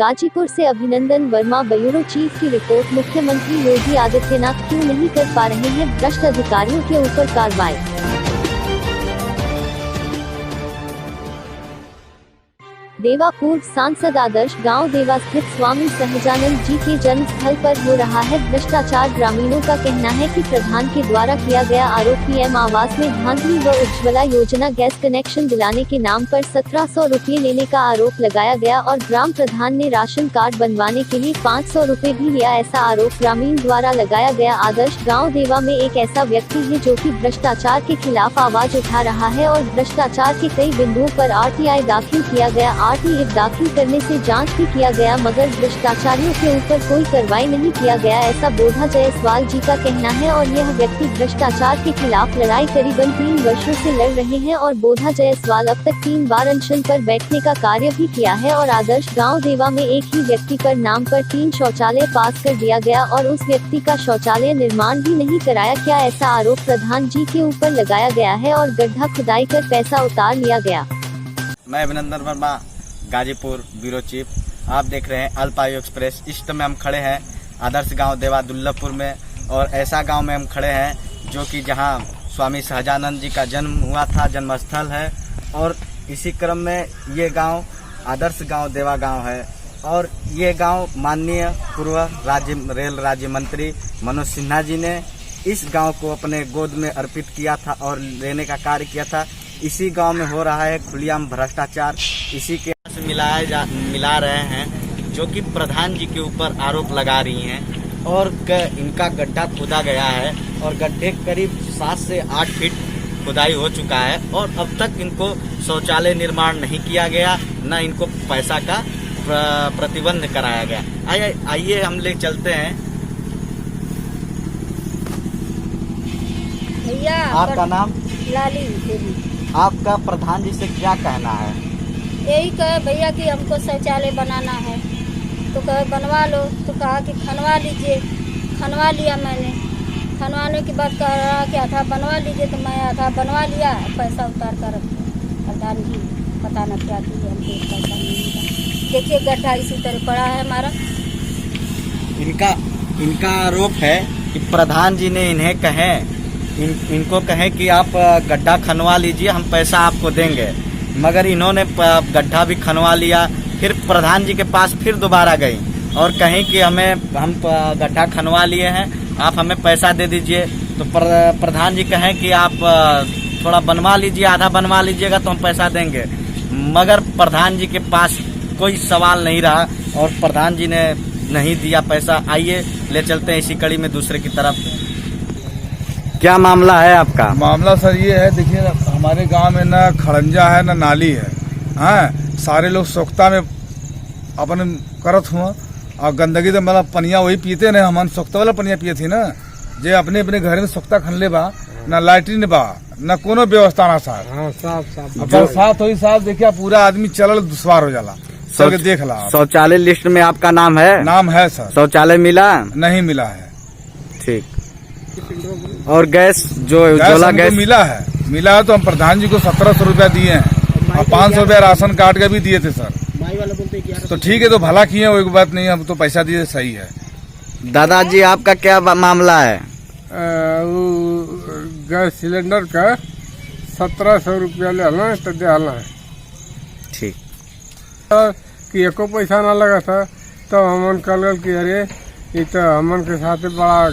गाजीपुर से अभिनंदन Verma, bureau chief की रिपोर्ट। मुख्यमंत्री योगी आदित्यनाथ क्यों नहीं कर पा रहे हैं भ्रष्ट अधिकारियों के ऊपर कार्रवाई। देवा पूर्व सांसद आदर्श गांव देवा स्थित स्वामी सहजानंद जी के जन्म स्थल पर हो रहा है भ्रष्टाचार। ग्रामीणों का कहना है कि प्रधान के द्वारा किया गया आरोप पीएम आवास में धांधली व उज्ज्वला योजना गैस कनेक्शन दिलाने के नाम पर 1700 रुपये लेने का आरोप लगाया गया और ग्राम प्रधान ने राशन कार्ड बनवाने के लिए 500 रुपये भी लिया, ऐसा आरोप ग्रामीण द्वारा लगाया गया। आदर्श गाँव देवा में एक ऐसा व्यक्ति है जो कि भ्रष्टाचार के खिलाफ आवाज उठा रहा है और भ्रष्टाचार के कई बिंदुओं पर आरटीआई दाखिल किया गया। आरटीआई दाखिल करने से जांच भी किया गया मगर भ्रष्टाचारियों के ऊपर कोई कार्रवाई नहीं किया गया, ऐसा बोधा जायसवाल जी का कहना है। और यह व्यक्ति भ्रष्टाचार के खिलाफ लड़ाई करीबन 3 वर्षों से लड़ रहे हैं और बोधा जायसवाल अब तक 3 बार अनशन पर बैठने का कार्य भी किया है। और आदर्श गाँव देवा में एक ही व्यक्ति पर नाम पर 3 शौचालय पास कर दिया गया और उस व्यक्ति का शौचालय निर्माण भी नहीं कराया क्या, ऐसा आरोप प्रधान जी के ऊपर लगाया गया है और गड्ढा खुदाई कर पैसा उतार लिया गया। मैं अभिनंदन वर्मा, गाजीपुर ब्यूरो चीफ। आप देख रहे हैं अल्पायु एक्सप्रेस। इस समय हम खड़े हैं आदर्श गांव देवा दुल्लभपुर में और ऐसा गांव में हम खड़े हैं जो कि जहां स्वामी सहजानंद जी का जन्म हुआ था, जन्मस्थल है। और इसी क्रम में ये गांव आदर्श गांव देवा गांव है और ये गांव माननीय पूर्व रेल राज्य मंत्री मनोज सिन्हा जी ने इस गांव को अपने गोद में अर्पित किया था और लेने का कार्य किया था। इसी गांव में हो रहा है खुलेआम भ्रष्टाचार, इसी के से मिला रहे हैं जो कि प्रधान जी के ऊपर आरोप लगा रही हैं। और इनका गड्ढा खोदा गया है और गड्ढे करीब 7 से 8 फीट खुदाई हो चुका है और अब तक इनको शौचालय निर्माण नहीं किया गया, न इनको पैसा का प्रतिबंध कराया गया। आइए हम ले चलते हैं। भैया आपका नाम? लाली। आपका प्रधान जी से क्या कहना है? यही कहे भैया कि हमको शौचालय बनाना है तो कहे बनवा लो, तो कहा कि खनवा लीजिए। खनवा लिया मैंने, खनवाने के बाद कह रहा कि आधा बनवा लीजिए, तो मैं आधा बनवा लिया, पैसा उतार कर प्रधान जी पता न क्या की हमको पैसा नहीं मिला। देखिए गड्ढा इसी तरह पड़ा है हमारा। इनका आरोप है कि प्रधान जी ने इन्हें इनको कहे कि आप गड्ढा खनवा लीजिए, हम पैसा आपको देंगे, मगर इन्होंने गड्ढा भी खनवा लिया। फिर प्रधान जी के पास फिर दोबारा गई और कहीं कि हम गड्ढा खनवा लिए हैं, आप हमें पैसा दे दीजिए। तो प्रधान जी कहें कि आप थोड़ा बनवा लीजिए, आधा बनवा लीजिएगा तो हम पैसा देंगे, मगर प्रधान जी के पास कोई सवाल नहीं रहा और प्रधान जी ने नहीं दिया पैसा। आइए ले चलते हैं इसी कड़ी में दूसरे की तरफ। क्या मामला है आपका? मामला सर ये है, देखिए हमारे गांव में ना खड़ंजा है ना नाली है। हाँ, सारे लोग सोख्ता में अपन करत हुआ और गंदगी तो मतलब पनिया वही पीते ना, हम सोख्ता वाला पनिया पिए थी ना। जे अपने अपने घर में सोख्ता खनले बा, ना लाइटिन बा, ना कोनो व्यवस्था ना साफ। बरसात हुई साहब, देखिए पूरा आदमी चलल दुश्वार हो जाला। चल के देख ला। शौचालय लिस्ट में आपका नाम है? नाम है सर। शौचालय मिला? नहीं मिला है। ठीक। और गैस जो उज्ज्वला गैस मिला है तो हम प्रधान जी को 1700 रुपया दिए हैं और 500 रुपया राशन कार्ड का भी दिए थे सर। तो ठीक है, तो भला किए, वो एक बात नहीं, हम तो पैसा दिए, सही है। दादाजी आपका क्या मामला है? गैस सिलेंडर का 1700 रुपया लेना तो देना है। ठीक। कि एको पैसा ना लगा था तो हमन कल कि अरे ये तो हमन के साथ बड़ा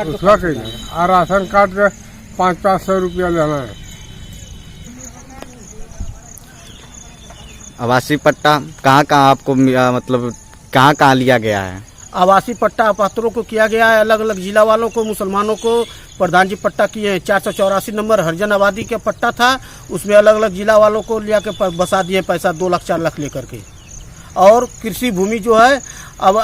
उसका कही और राशन कार्ड का 500 रुपया लेना है। आवासीय पट्टा कहाँ आपको मतलब कहाँ लिया गया है? आवासीय पट्टा पात्रों को किया गया है, अलग अलग जिला वालों को, मुसलमानों को प्रधान जी पट्टा किए हैं। 484 नंबर हरिजन आबादी का पट्टा था, उसमें अलग अलग जिला वालों को लिया के बसा दिए पैसा 2 लाख 4 लाख लेकर के। और कृषि भूमि जो है अब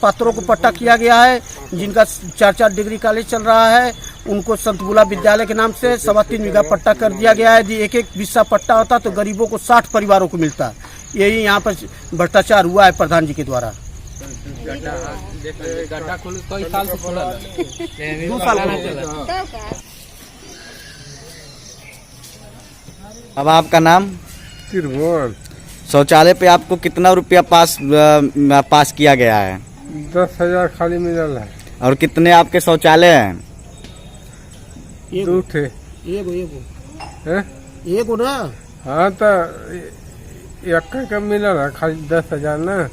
पात्रों को पट्टा किया गया है, जिनका 4 डिग्री कॉलेज चल रहा है, उनको संतबुला विद्यालय के नाम से 3.25 बीघा पट्टा कर दिया गया है। यदि एक बिस्सा पट्टा होता तो गरीबों को 60 परिवारों को मिलता। यही यहाँ पर भ्रष्टाचार हुआ है प्रधान जी के द्वारा। गड्ढा खुल कई साल से खुला है, 2 साल। अब आपका नाम? त्रिभुवन। शौचालय पे आपको कितना रुपया पास किया गया है? 10,000 खाली मिलल है। और कितने आपके शौचालय हैं? दो थे। हैं? एगो ना। हाँ तो एक का मिलल है खाली 10,000 ना।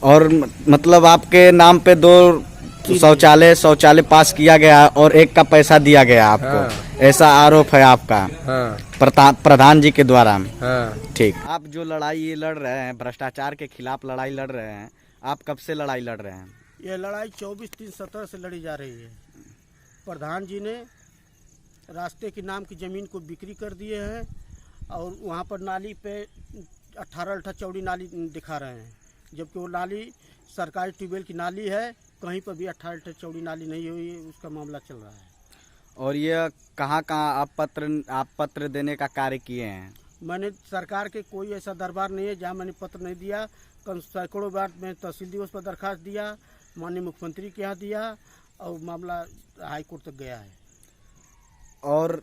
और मतलब आपके नाम पे 2 शौचालय पास किया गया और एक का पैसा दिया गया आपको। हाँ। ऐसा आरोप है आपका हाँ प्रधान जी के द्वारा। हाँ। ठीक। आप जो लड़ाई ये लड़ रहे हैं, भ्रष्टाचार के खिलाफ लड़ाई लड़ रहे हैं, आप कब से लड़ाई लड़ रहे हैं? ये लड़ाई 24/3/17 से लड़ी जा रही है। प्रधान जी ने रास्ते के नाम की ज़मीन को बिक्री कर दिए हैं और वहाँ पर नाली पे 18 चौड़ी नाली दिखा रहे हैं, जबकि वो नाली सरकारी ट्यूबवेल की नाली है। कहीं पर भी 18 चौड़ी नाली नहीं हुई, उसका मामला चल रहा है। और ये कहाँ आप पत्र देने का कार्य किए हैं? मैंने सरकार के कोई ऐसा दरबार नहीं है जहाँ मैंने पत्र नहीं दिया। कल सैकड़ों बार मैं तहसील दिवस पर दरखास्त दिया, माननीय मुख्यमंत्री के यहाँ दिया और मामला हाई कोर्ट तक गया है। और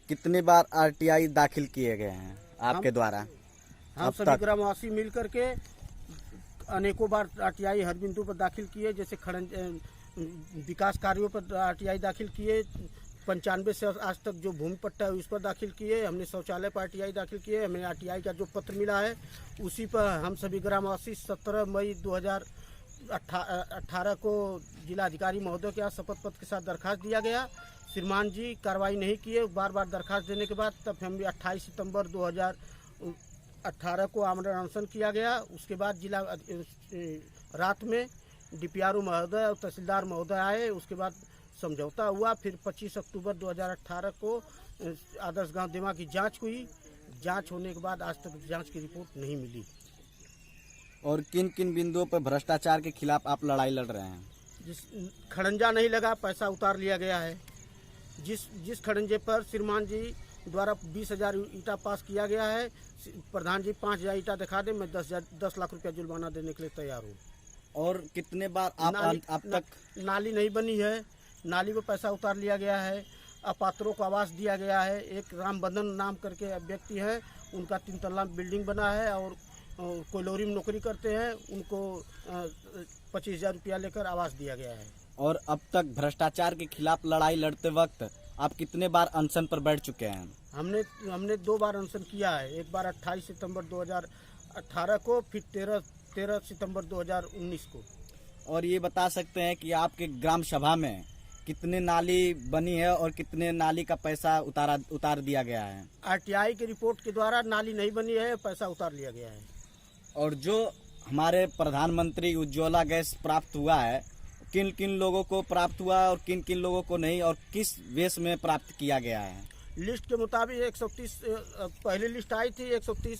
कितनी बार आरटीआई दाखिल किए गए हैं आपके द्वारा? हम सभी ग्रामवासी मिल करके अनेकों बार आरटीआई हर बिंदु पर दाखिल किए, जैसे विकास कार्यों पर आरटीआई दाखिल किए, 95 से आज तक जो भूमि पट्टा है उस पर दाखिल किए, हमने शौचालय पर आरटीआई दाखिल किए। हमें आरटीआई का जो पत्र मिला है उसी पर हम सभी ग्रामवासी 17 मई 2018 को जिलाधिकारी महोदय के यहाँ शपथ पत्र के साथ दरखास्त दिया गया। श्रीमान जी कार्रवाई नहीं किए। बार बार दरखास्त देने के बाद तब हम 28 सितंबर 2018 को आमरण अनशन किया गया। उसके बाद जिला रात में डीपीआरओ महोदय और तहसीलदार महोदय आए, उसके बाद समझौता हुआ। फिर 25 अक्टूबर 2018 को आदर्श गांव देवा की जांच हुई। जांच होने के बाद आज तक जांच की रिपोर्ट नहीं मिली। और किन किन बिंदुओं पर भ्रष्टाचार के खिलाफ आप लड़ाई लड़ रहे हैं? जिस खड़ंजा नहीं लगा, पैसा उतार लिया गया है। जिस खड़ंजे पर श्रीमान जी द्वारा 20,000 ईटा पास किया गया है, प्रधान जी 5,000 ईटा दिखा दे, मैं 10 लाख रुपया जुर्माना देने के लिए तैयार हूँ। और कितने बार आप तक नाली नहीं बनी है, नाली में पैसा उतार लिया गया है, अपात्रों को आवास दिया गया है। एक राम बंधन नाम करके व्यक्ति है, उनका 3 तल्ला बिल्डिंग बना है और कोयलोरी में नौकरी करते हैं, उनको 25,000 रुपया लेकर आवास दिया गया है। और अब तक भ्रष्टाचार के खिलाफ लड़ाई लड़ते वक्त आप कितने बार अनशन पर बैठ चुके हैं? हमने 2 बार अनशन किया है। एक बार 28 सितंबर 2018 को, फिर 13 सितंबर 2019 को। और ये बता सकते हैं कि आपके ग्राम सभा में कितने नाली बनी है और कितने नाली का पैसा उतार दिया गया है? आरटीआई की रिपोर्ट के द्वारा नाली नहीं बनी है, पैसा उतार लिया गया है। और जो हमारे प्रधानमंत्री उज्ज्वला गैस प्राप्त हुआ है, किन किन लोगों को प्राप्त हुआ और किन किन लोगों को नहीं, और किस वेश में प्राप्त किया गया है? लिस्ट के मुताबिक 130 पहली लिस्ट आई थी, 130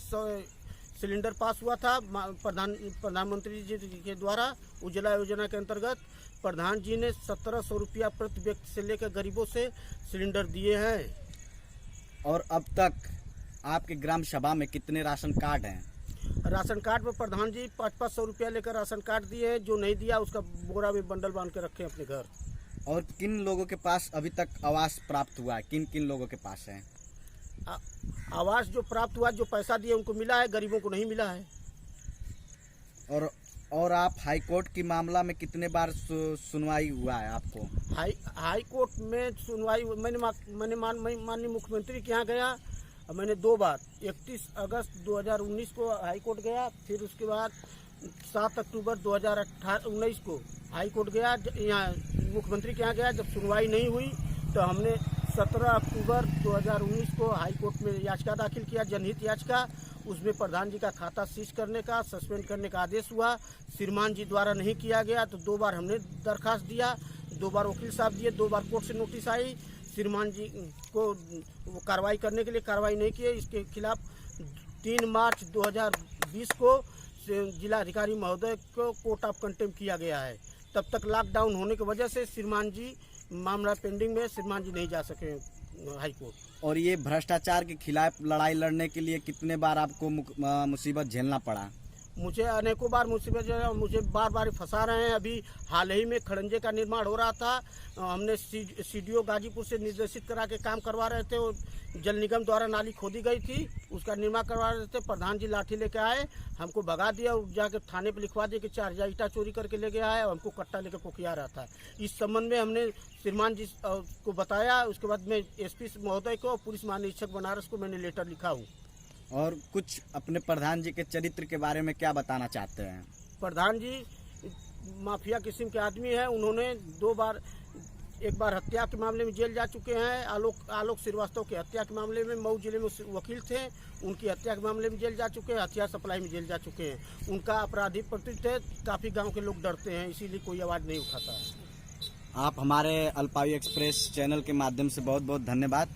सिलेंडर पास हुआ था प्रधानमंत्री जी के द्वारा उज्ज्वला योजना के अंतर्गत। प्रधान जी ने 1700 रुपया प्रति व्यक्ति से लेकर गरीबों से सिलेंडर दिए हैं। और अब तक आपके ग्राम सभा में कितने राशन कार्ड हैं? राशन कार्ड पर प्रधान जी 500 रुपया लेकर राशन कार्ड दिए हैं। जो नहीं दिया उसका बोरा में बंडल बांध के रखे अपने घर। और किन लोगों के पास अभी तक आवास प्राप्त हुआ है? किन किन लोगों के पास है आवास? जो प्राप्त हुआ, जो पैसा दिए उनको मिला है, गरीबों को नहीं मिला है। और आप हाई कोर्ट की मामला में कितने बार सुनवाई हुआ है आपको? हाई कोर्ट में सुनवाई मैंने माननीय मुख्यमंत्री के यहाँ गया। मैंने 2 बार 31 अगस्त 2019 को हाई कोर्ट गया, फिर उसके बाद 7 अक्टूबर 2019 को हाई कोर्ट गया, यहाँ मुख्यमंत्री के यहाँ गया। जब सुनवाई नहीं हुई तो हमने 17 अक्टूबर 2019 को हाई कोर्ट में याचिका दाखिल किया, जनहित याचिका। उसमें प्रधान जी का खाता सीज करने का, सस्पेंड करने का आदेश हुआ। श्रीमान जी द्वारा नहीं किया गया तो 2 बार हमने दरखास्त दिया, 2 बार वकील साहब दिए, 2 बार कोर्ट से नोटिस आई। श्रीमान जी को वो कार्रवाई करने के लिए कार्रवाई नहीं किए। इसके खिलाफ 3 मार्च 2020 को जिलाधिकारी महोदय को कोर्ट ऑफ कंटेम्प्ट किया गया है। तब तक लॉकडाउन होने की वजह से श्रीमान जी मामला पेंडिंग में, श्रीमान जी नहीं जा सके हाई कोर्ट। और ये भ्रष्टाचार के खिलाफ लड़ाई लड़ने के लिए कितने बार आपको मुसीबत झेलना पड़ा? मुझे अनेकों बार मुझे बार बार फंसा रहे हैं। अभी हाल ही में खड़ंजे का निर्माण हो रहा था, हमने सीडीओ गाजीपुर से निर्देशित करा के काम करवा रहे थे। जल निगम द्वारा नाली खोदी गई थी, उसका निर्माण करवा रहे थे। प्रधान जी लाठी लेके आए, हमको भगा दिया, जाके थाने पे लिखवा दिया कि 4000 ईटा चोरी करके ले गया है और हमको कट्टा लेके पोखिया रहा था। इस संबंध में हमने श्रीमान जी को बताया। उसके बाद में एसपी महोदय को और पुलिस महानिरीक्षक बनारस को मैंने लेटर लिखा हूँ। और कुछ अपने प्रधान जी के चरित्र के बारे में क्या बताना चाहते हैं? प्रधान जी माफिया किस्म के आदमी हैं। उन्होंने एक बार हत्या के मामले में जेल जा चुके हैं। आलोक श्रीवास्तव की हत्या के मामले में मऊ जिले में वकील थे, उनकी हत्या के मामले में जेल जा चुके हैं। हथियार सप्लाई में जेल जा चुके हैं। उनका आपराधिक प्रकृति है, काफ़ी गांव के लोग डरते हैं, इसीलिए कोई आवाज़ नहीं उठाता है। आप हमारे अल्पायु एक्सप्रेस चैनल के माध्यम से बहुत बहुत धन्यवाद।